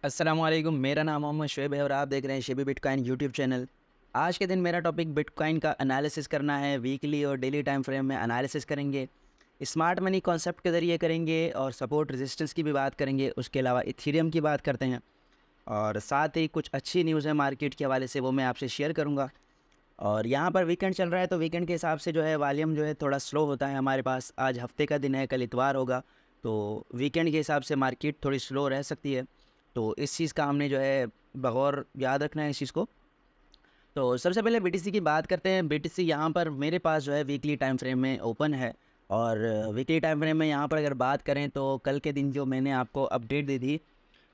अस्सलामुअलैकुम, मेरा नाम मोहम्मद शुएब है और आप देख रहे हैं शेबी बिटकॉइन यूट्यूब चैनल। आज के दिन मेरा टॉपिक बिटकॉइन का एनालिसिस करना है। वीकली और डेली टाइम फ्रेम में एनालिसिस करेंगे, स्मार्ट मनी कॉन्सेप्ट के ज़रिए करेंगे और सपोर्ट रेजिस्टेंस की भी बात करेंगे। उसके अलावा इथेरियम की बात करते हैं और साथ ही कुछ अच्छी न्यूज़ है मार्केट के हवाले से, वो मैं आपसे शेयर करूँगा। और यहाँ पर वीकेंड चल रहा है तो वीकेंड के हिसाब से जो है वॉल्यूम जो है थोड़ा स्लो होता है हमारे पास। आज हफ्ते का दिन है, कल इतवार होगा, तो वीकेंड के हिसाब से मार्केट थोड़ी स्लो रह सकती है। तो इस चीज़ का हमने जो है बगौर याद रखना है इस चीज़ को। तो सबसे पहले बीटीसी की बात करते हैं। बीटीसी यहाँ पर मेरे पास जो है वीकली टाइम फ्रेम में ओपन है और वीकली टाइम फ्रेम में यहाँ पर अगर बात करें तो कल के दिन जो मैंने आपको अपडेट दी थी,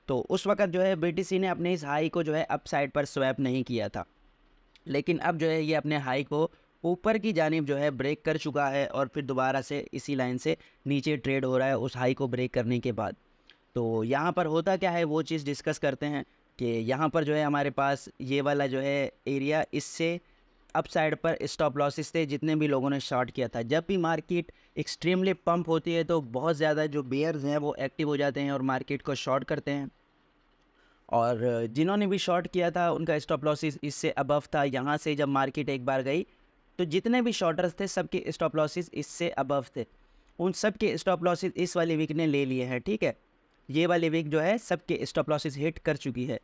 तो उस वक्त जो है बीटीसी ने अपने इस हाई को जो है अप साइड पर स्वैप नहीं किया था। लेकिन अब जो है ये अपने हाई को ऊपर की जानिब जो है ब्रेक कर चुका है और फिर दोबारा से इसी लाइन से नीचे ट्रेड हो रहा है उस हाई को ब्रेक करने के बाद। तो यहाँ पर होता क्या है वो चीज़ डिस्कस करते हैं कि यहाँ पर जो है हमारे पास ये वाला जो है एरिया, इससे अप साइड पर स्टॉप लॉसेस थे जितने भी लोगों ने शॉर्ट किया था। जब भी मार्केट एक्सट्रीमली पंप होती है तो बहुत ज़्यादा जो बेयर्स हैं वो एक्टिव हो जाते हैं और मार्केट को शॉर्ट करते हैं। और जिन्होंने भी शॉर्ट किया था उनका स्टॉप लॉसेस इससे अबव था। यहाँ से जब मार्केट एक बार गई तो जितने भी शॉर्टर्स थे सबके स्टॉप लॉसेस इससे अबव थे। उन सब के स्टॉप लॉसेस इस वाली वीक ने ले लिए हैं, ठीक है। ये वाली वीक जो है सबके स्टॉप लॉसेस हिट कर चुकी है।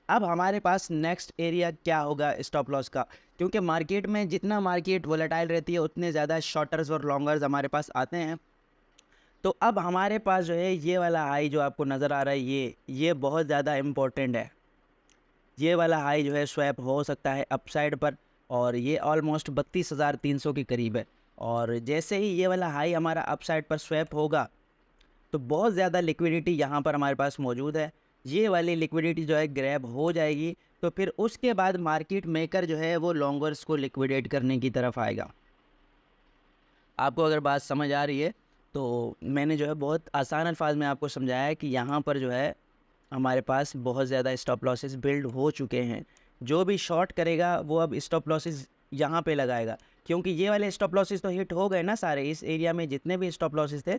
अब हमारे पास नेक्स्ट एरिया क्या होगा स्टॉप लॉस का, क्योंकि मार्केट में जितना मार्केट वोलेटाइल रहती है उतने ज़्यादा शॉर्टर्स और लॉन्गर्स हमारे पास आते हैं। तो अब हमारे पास जो है ये वाला हाई जो आपको नज़र आ रहा है ये बहुत ज़्यादा इम्पोर्टेंट है। ये वाला हाई जो है स्वैप हो सकता है अपसाइड पर और ये ऑलमोस्ट 32,300 के करीब है। और जैसे ही ये वाला हाई हमारा अपसाइड पर स्वैप होगा तो बहुत ज़्यादा लिक्विडिटी यहाँ पर हमारे पास मौजूद है। ये वाली लिक्विडिटी जो है ग्रैब हो जाएगी तो फिर उसके बाद मार्केट मेकर जो है वो लॉन्गर्स को लिक्विडेट करने की तरफ आएगा। आपको अगर बात समझ आ रही है तो मैंने जो है बहुत आसान अल्फाज में आपको समझाया है कि यहाँ पर जो है हमारे पास बहुत ज़्यादा स्टॉप लॉसेस बिल्ड हो चुके हैं। जो भी शॉर्ट करेगा वो अब स्टॉप लॉसेस यहाँ पे लगाएगा, क्योंकि ये वाले स्टॉप लॉसेस तो हिट हो गए ना सारे। इस एरिया में जितने भी स्टॉप लॉसेस थे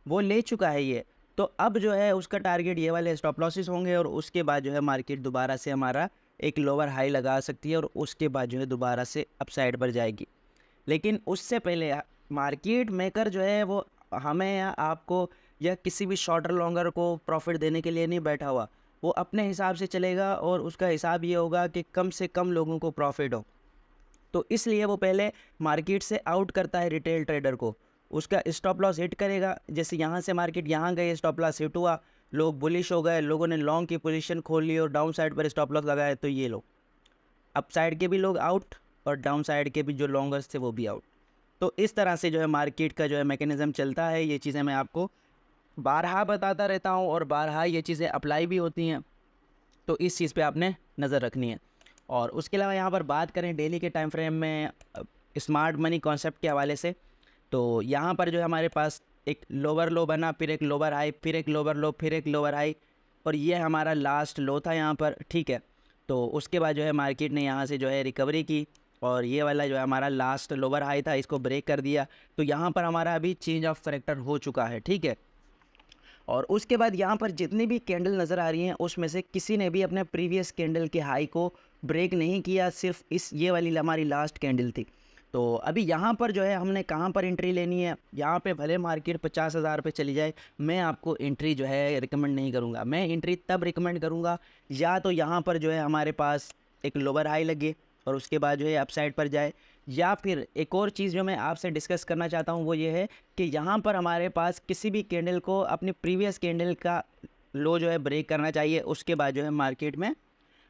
वो ले चुका है ये। तो अब जो है उसका टारगेट ये वाले स्टॉप लॉसेस होंगे और उसके बाद जो है मार्केट दोबारा से हमारा एक लोअर हाई लगा सकती है और उसके बाद जो है दोबारा से अपसाइड पर जाएगी। लेकिन उससे पहले मार्केट मेकर जो है वो हमें या आपको या किसी भी शॉर्टर लॉन्गर को प्रॉफिट देने के लिए नहीं बैठा हुआ। वो अपने हिसाब से चलेगा और उसका हिसाब ये होगा कि कम से कम लोगों को प्रॉफिट हो। तो इसलिए वो पहले मार्केट से आउट करता है रिटेल ट्रेडर को। उसका स्टॉप लॉस हिट करेगा। जैसे यहाँ से मार्केट यहाँ गए, स्टॉप लॉस हिट हुआ, लोग बुलिश हो गए, लोगों ने लॉन्ग की पोजीशन खोल ली और डाउन साइड पर स्टॉप लॉस लगाए, तो ये लो अप साइड के भी लोग आउट और डाउन साइड के भी जो लॉन्गर्स थे वो भी आउट। तो इस तरह से जो है मार्केट का जो है मैकेनिज़्म चलता है। ये चीज़ें मैं आपको बारहा बताता रहता हूँ और बारहा ये चीज़ें अप्लाई भी होती हैं। तो इस चीज़ पे आपने नज़र रखनी है। और उसके अलावा यहाँ पर बात करें डेली के टाइम फ्रेम में स्मार्ट मनी कॉन्सेप्ट के हवाले से, तो यहाँ पर जो है हमारे पास एक लोअर लो बना, फिर एक लोअर हाई, फिर एक लोअर लो, फिर एक लोअर हाई, और ये हमारा लास्ट लो था यहाँ पर, ठीक है। तो उसके बाद जो है मार्केट ने यहाँ से जो है रिकवरी की और ये वाला जो है हमारा लास्ट लोअर हाई था इसको ब्रेक कर दिया। तो यहाँ पर हमारा अभी चेंज ऑफ करेक्टर हो चुका है, ठीक है। और उसके बाद यहाँ पर जितनी भी कैंडल नज़र आ रही हैं उसमें से किसी ने भी अपने प्रीवियस कैंडल के हाई को ब्रेक नहीं किया, सिर्फ इस ये वाली हमारी लास्ट कैंडल थी। तो अभी यहाँ पर जो है हमने कहाँ पर एंट्री लेनी है, यहाँ पे भले मार्केट 50,000 पे चली जाए, मैं आपको एंट्री जो है रिकमेंड नहीं करूँगा। मैं एंट्री तब रिकमेंड करूँगा या तो यहाँ पर जो है हमारे पास एक लोअर हाई लगे और उसके बाद जो है अपसाइड पर जाए, या फिर एक और चीज़ जो मैं आपसे डिस्कस करना चाहता हूँ वो ये है कि यहाँ पर हमारे पास किसी भी कैंडल को अपनी प्रीवियस कैंडल का लो जो है ब्रेक करना चाहिए। उसके बाद जो है मार्केट में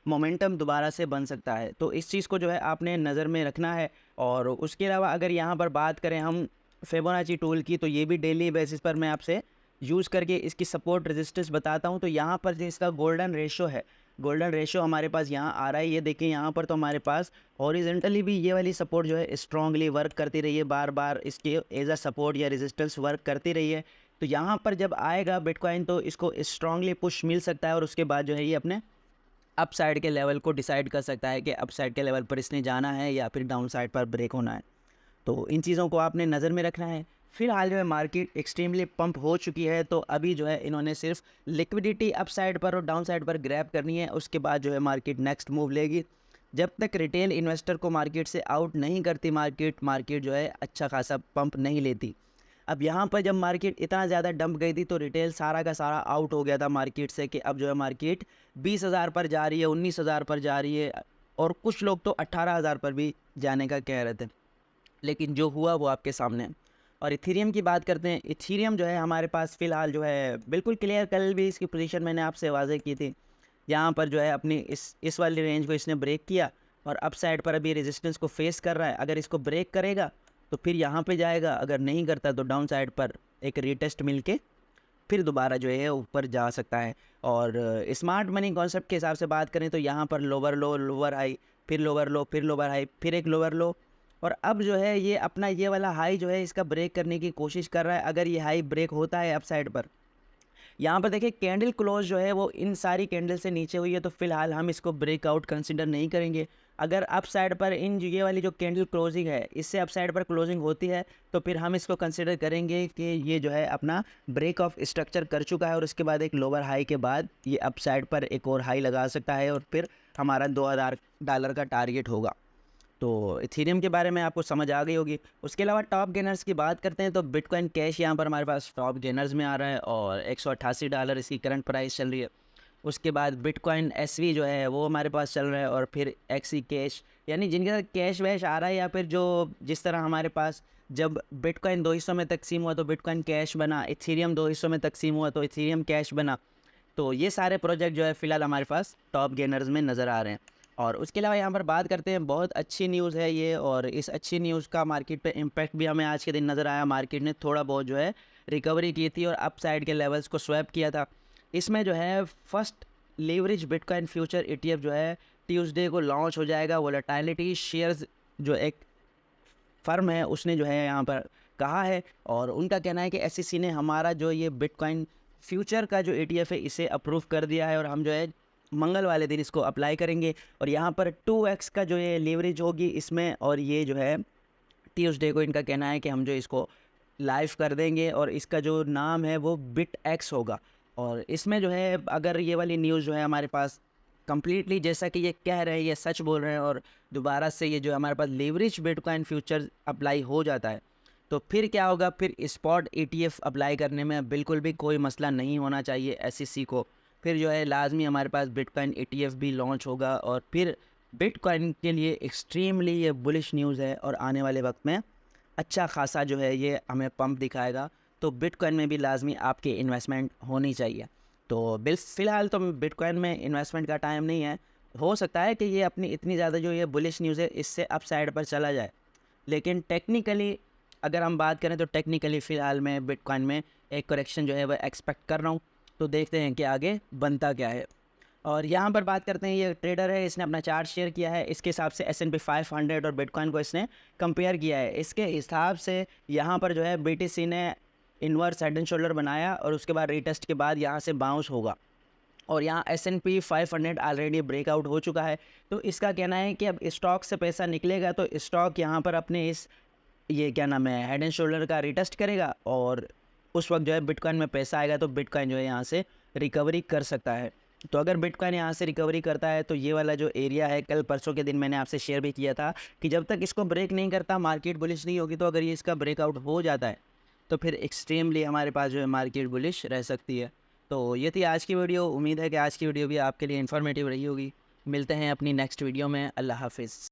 मोमेंटम दोबारा से बन सकता है। तो इस चीज़ को जो है आपने नज़र में रखना है। और उसके अलावा अगर यहाँ पर बात करें हम फिबोनाची टूल की, तो ये भी डेली बेसिस पर मैं आपसे यूज़ करके इसकी सपोर्ट रेजिस्टेंस बताता हूँ। तो यहाँ पर जो इसका गोल्डन रेशो है, गोल्डन रेशो हमारे पास यहाँ आ रहा है, ये देखिए यहाँ पर। तो हमारे पास हॉरिजॉन्टली भी ये वाली सपोर्ट जो है स्ट्रांगली वर्क करती रही है, बार बार इसके एज अ सपोर्ट या रेजिस्टेंस वर्क करती रही है। तो यहाँ पर जब आएगा बिटकॉइन तो इसको स्ट्रांगली पुश मिल सकता है और उसके बाद जो है ये अपने अप साइड के लेवल को डिसाइड कर सकता है कि अप साइड के लेवल पर इसने जाना है या फिर डाउन साइड पर ब्रेक होना है। तो इन चीज़ों को आपने नज़र में रखना है। फिलहाल जो है मार्केट एक्सट्रीमली पंप हो चुकी है, तो अभी जो है इन्होंने सिर्फ लिक्विडिटी अप साइड पर और डाउन साइड पर ग्रैब करनी है, उसके बाद जो है मार्केट नेक्स्ट मूव लेगी। जब तक रिटेल इन्वेस्टर को मार्केट से आउट नहीं करती मार्केट जो है अच्छा खासा पंप नहीं लेती। अब यहाँ पर जब मार्केट इतना ज़्यादा डंप गई थी तो रिटेल सारा का सारा आउट हो गया था मार्केट से, कि अब जो है मार्केट 20,000 पर जा रही है, 19,000 पर जा रही है, और कुछ लोग तो 18,000 पर भी जाने का कह रहे थे। लेकिन जो हुआ वो आपके सामने है। और इथीरियम की बात करते हैं। इथीरियम जो है हमारे पास फ़िलहाल जो है बिल्कुल क्लियर, कल भी इसकी पोजीशन मैंने आपसे वाज़ेह की थी। यहाँ पर जो है अपनी इस वाली रेंज को इसने ब्रेक किया और अप साइड पर अभी रेजिस्टेंस को फेस कर रहा है। अगर इसको ब्रेक करेगा तो फिर यहाँ पे जाएगा, अगर नहीं करता तो डाउन साइड पर एक रीटेस्ट मिलके फिर दोबारा जो है ऊपर जा सकता है। और स्मार्ट मनी कॉन्सेप्ट के हिसाब से बात करें तो यहाँ पर लोअर लो, लोअर हाई, फिर लोअर लो, फिर लोअर हाई, फिर एक लोअर लो, और अब जो है ये अपना ये वाला हाई जो है इसका ब्रेक करने की कोशिश कर रहा है। अगर ये हाई ब्रेक होता है अप साइड पर, यहाँ पर देखिए कैंडल क्लोज जो है वो इन सारी कैंडल से नीचे हुई है, तो फिलहाल हम इसको ब्रेकआउट कंसिडर नहीं करेंगे। अगर अप साइड पर ये वाली जो कैंडल क्लोजिंग है इससे अप साइड पर क्लोजिंग होती है तो फिर हम इसको कंसिडर करेंगे कि ये जो है अपना ब्रेक ऑफ स्ट्रक्चर कर चुका है, और उसके बाद एक लोअर हाई के बाद ये अप साइड पर एक और हाई लगा सकता है, और फिर हमारा $2,000 का टारगेट होगा। तो इथेरियम के बारे में आपको समझ आ गई होगी। उसके अलावा टॉप गेनर्स की बात करते हैं तो बिटकॉइन कैश यहाँ पर हमारे पास टॉप गेनर्स में आ रहा है और $188 इसकी करंट प्राइस चल रही है। उसके बाद बिटकॉइन एसवी जो है वो हमारे पास चल रहा है, और फिर एक्सी कैश, यानी जिनके साथ कैश वैश आ रहा है, या फिर जो जिस तरह हमारे पास जब बिटकॉइन 2 हिस्सों में तकसीम हुआ तो बिटकॉइन कैश बना, इथेरियम 2 हिस्सों में तकसीम हुआ तो इथेरियम कैश बना। तो ये सारे प्रोजेक्ट जो है फ़िलहाल हमारे पास टॉप गेनर्स में नज़र आ रहे हैं। और उसके अलावा यहाँ पर बात करते हैं, बहुत अच्छी न्यूज़ है ये, और इस अच्छी न्यूज़ का मार्केट पे इम्पैक्ट भी हमें आज के दिन नज़र आया। मार्केट ने थोड़ा बहुत जो है रिकवरी की थी और अप साइड के लेवल्स को स्वैप किया था। इसमें जो है first leverage bitcoin future ETF जो है ट्यूसडे को लॉन्च हो जाएगा। वोलेटिलिटी शेयर्स जो एक फ़र्म है उसने जो है यहाँ पर कहा है, और उनका कहना है कि SEC ने हमारा जो ये बिटकॉइन फ्यूचर का जो ETF है इसे अप्रूव कर दिया है, और हम जो है मंगल वाले दिन इसको अप्लाई करेंगे। और यहाँ पर 2x का जो ये लीवरेज होगी इसमें, और ये जो है ट्यूसडे को इनका कहना है कि हम जो इसको लाइव कर देंगे, और इसका जो नाम है वो BitX होगा। और इसमें जो है अगर ये वाली न्यूज़ जो है हमारे पास कंप्लीटली जैसा कि ये कह रहे हैं, ये सच बोल रहे हैं, और दोबारा से ये जो हमारे पास लीवरेज बिटकॉइन फ्यूचर अप्लाई हो जाता है, तो फिर क्या होगा, फिर स्पॉट ETF अप्लाई करने में बिल्कुल भी कोई मसला नहीं होना चाहिए SEC को। फिर जो है लाजमी हमारे पास बिटकॉइन ETF भी लॉन्च होगा, और फिर बिटकॉइन के लिए एक्सट्रीमली ये बुलिश न्यूज़ है, और आने वाले वक्त में अच्छा खासा जो है ये हमें पंप दिखाएगा। तो बिटकॉइन में भी लाजमी आपकी इन्वेस्टमेंट होनी चाहिए। तो फ़िलहाल तो बिटकॉइन में इन्वेस्टमेंट का टाइम नहीं है। हो सकता है कि ये अपनी इतनी ज़्यादा जो ये बुलिश न्यूज़ है इससे अप साइड पर चला जाए, लेकिन टेक्निकली अगर हम बात करें तो टेक्निकली फ़िलहाल मैं बिटकॉइन में एक करेक्शन जो है वह एक्सपेक्ट कर रहा हूँ। तो देखते हैं कि आगे बनता क्या है। और यहाँ पर बात करते हैं, ये ट्रेडर है, इसने अपना चार्ट शेयर किया है, इसके हिसाब से S&P 500 और बिटकॉइन को इसने कंपेयर किया है। इसके हिसाब से यहाँ पर जो है BTC ने इन्वर्स हेड एंड शोल्डर बनाया, और उसके बाद रीटेस्ट के बाद यहाँ से बाउंस होगा, और यहाँ S&P 500 ऑलरेडी ब्रेकआउट हो चुका है। तो इसका कहना है कि अब स्टॉक से पैसा निकलेगा तो स्टॉक यहाँ पर अपने इस ये क्या नाम है हेड एंड शोल्डर का रीटेस्ट करेगा, और उस वक्त जो है बिटकॉइन में पैसा आएगा तो बिटकॉइन जो है यहाँ से रिकवरी कर सकता है। तो अगर बिटकॉइन यहाँ से रिकवरी करता है तो ये वाला जो एरिया है, कल परसों के दिन मैंने आपसे शेयर भी किया था कि जब तक इसको ब्रेक नहीं करता मार्केट बुलिश नहीं होगी। तो अगर ये इसका ब्रेकआउट हो जाता है तो फिर एक्सट्रीमली हमारे पास जो है मार्केट बुलिश रह सकती है। तो ये थी आज की वीडियो। उम्मीद है कि आज की वीडियो भी आपके लिए इन्फॉर्मेटिव रही होगी। मिलते हैं अपनी नेक्स्ट वीडियो में। अल्लाह हाफिज़।